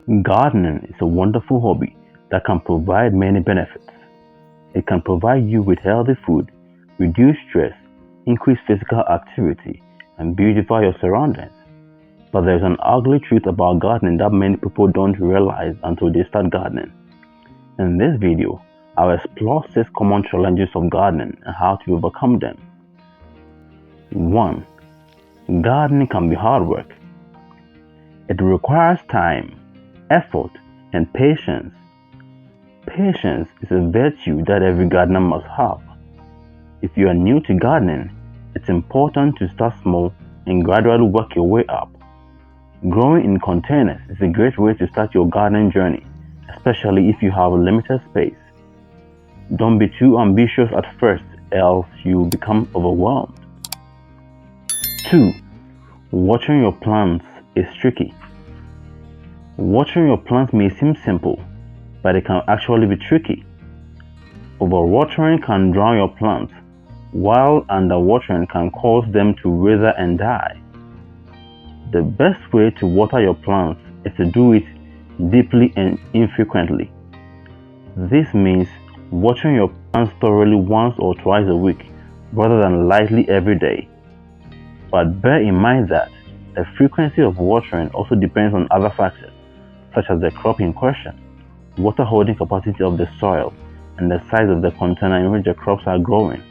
Gardening is a wonderful hobby that can provide many benefits. It can provide you with healthy food, reduce stress, increase physical activity, and beautify your surroundings. But there's an ugly truth about gardening that many people don't realize until they start gardening. In this video, I'll explore 6 common challenges of gardening and how to overcome them. 1. Gardening can be hard work. It requires time, effort, and patience. Patience is a virtue that every gardener must have. If you are new to gardening, it's important to start small and gradually work your way up. Growing in containers is a great way to start your gardening journey, especially if you have a limited space. Don't be too ambitious at first, else you become overwhelmed. 2. Watering your plants is tricky. Watering your plants may seem simple, but it can actually be tricky. Overwatering can drown your plants, while underwatering can cause them to wither and die. The best way to water your plants is to do it deeply and infrequently. This means watering your plants thoroughly once or twice a week rather than lightly every day. But bear in mind that the frequency of watering also depends on other factors, such as the crop in question, water holding capacity of the soil, and the size of the container in which the crops are growing.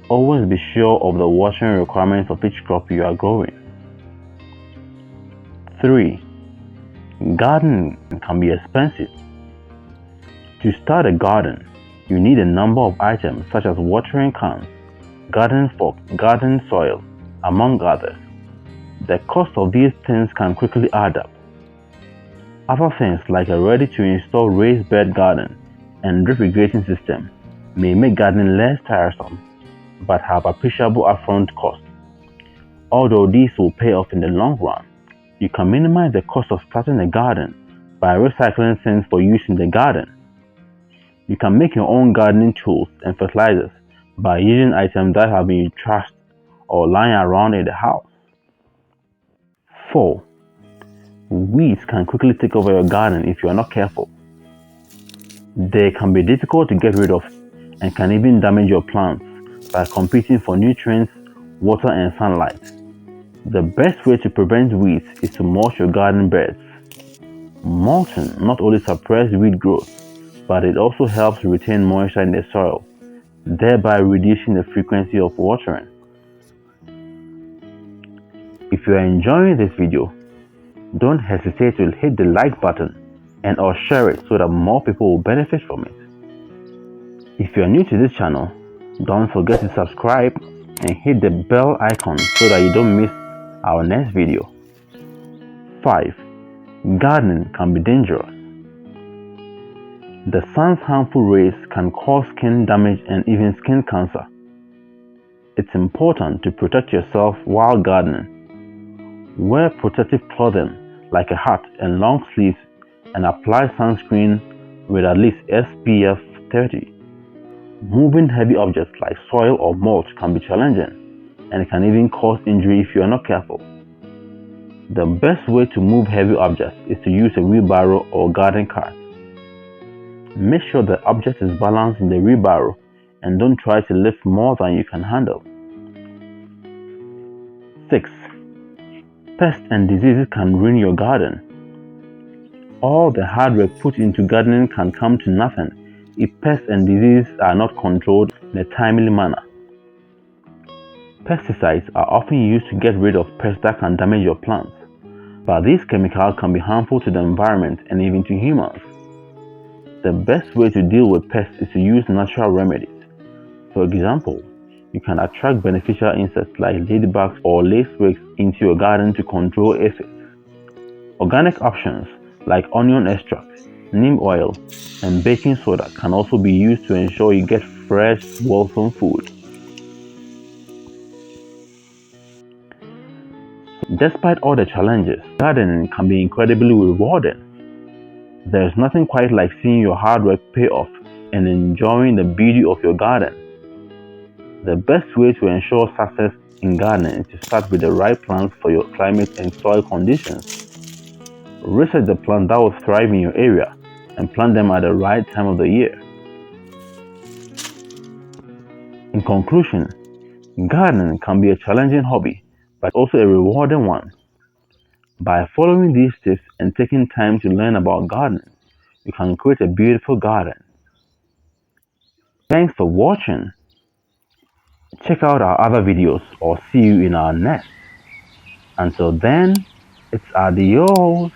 Always be sure of the watering requirements of each crop you are growing. 3. Gardening can be expensive. To start a garden, you need a number of items such as watering cans, garden fork, garden soil, among others. The cost of these things can quickly add up. Other things like a ready-to-install raised bed garden and drip irrigation system may make gardening less tiresome, but have appreciable upfront costs. Although these will pay off in the long run, you can minimize the cost of starting a garden by recycling things for use in the garden. You can make your own gardening tools and fertilizers by using items that have been trashed or lying around in the house. 4. Weeds can quickly take over your garden if you are not careful. They can be difficult to get rid of and can even damage your plants by competing for nutrients, water, and sunlight. The best way to prevent weeds is to mulch your garden beds. Mulching not only suppresses weed growth, but it also helps retain moisture in the soil, thereby reducing the frequency of watering. If you are enjoying this video, don't hesitate to hit the like button and or share it so that more people will benefit from it. If you are new to this channel, don't forget to subscribe and hit the bell icon so that you don't miss our next video. 5. Gardening can be dangerous. The sun's harmful rays can cause skin damage and even skin cancer. It's important to protect yourself while gardening. Wear protective clothing like a hat and long sleeves, and apply sunscreen with at least SPF 30. Moving heavy objects like soil or mulch can be challenging, and it can even cause injury if you are not careful. The best way to move heavy objects is to use a wheelbarrow or garden cart. Make sure the object is balanced in the wheelbarrow and don't try to lift more than you can handle. 6. Pests and diseases can ruin your garden. All the hard work put into gardening can come to nothing if pests and diseases are not controlled in a timely manner. Pesticides are often used to get rid of pests that can damage your plants, but these chemicals can be harmful to the environment and even to humans. The best way to deal with pests is to use natural remedies. For example, you can attract beneficial insects like ladybugs or lacewings into your garden to control aphids. Organic options like onion extract, neem oil, and baking soda can also be used to ensure you get fresh, wholesome food. Despite all the challenges, gardening can be incredibly rewarding. There's nothing quite like seeing your hard work pay off and enjoying the beauty of your garden. The best way to ensure success in gardening is to start with the right plants for your climate and soil conditions. Research the plants that will thrive in your area and plant them at the right time of the year. In conclusion, gardening can be a challenging hobby, but also a rewarding one. By following these tips and taking time to learn about gardening, you can create a beautiful garden. Thanks for watching. Check out our other videos or see you in our next. Until then, it's adios.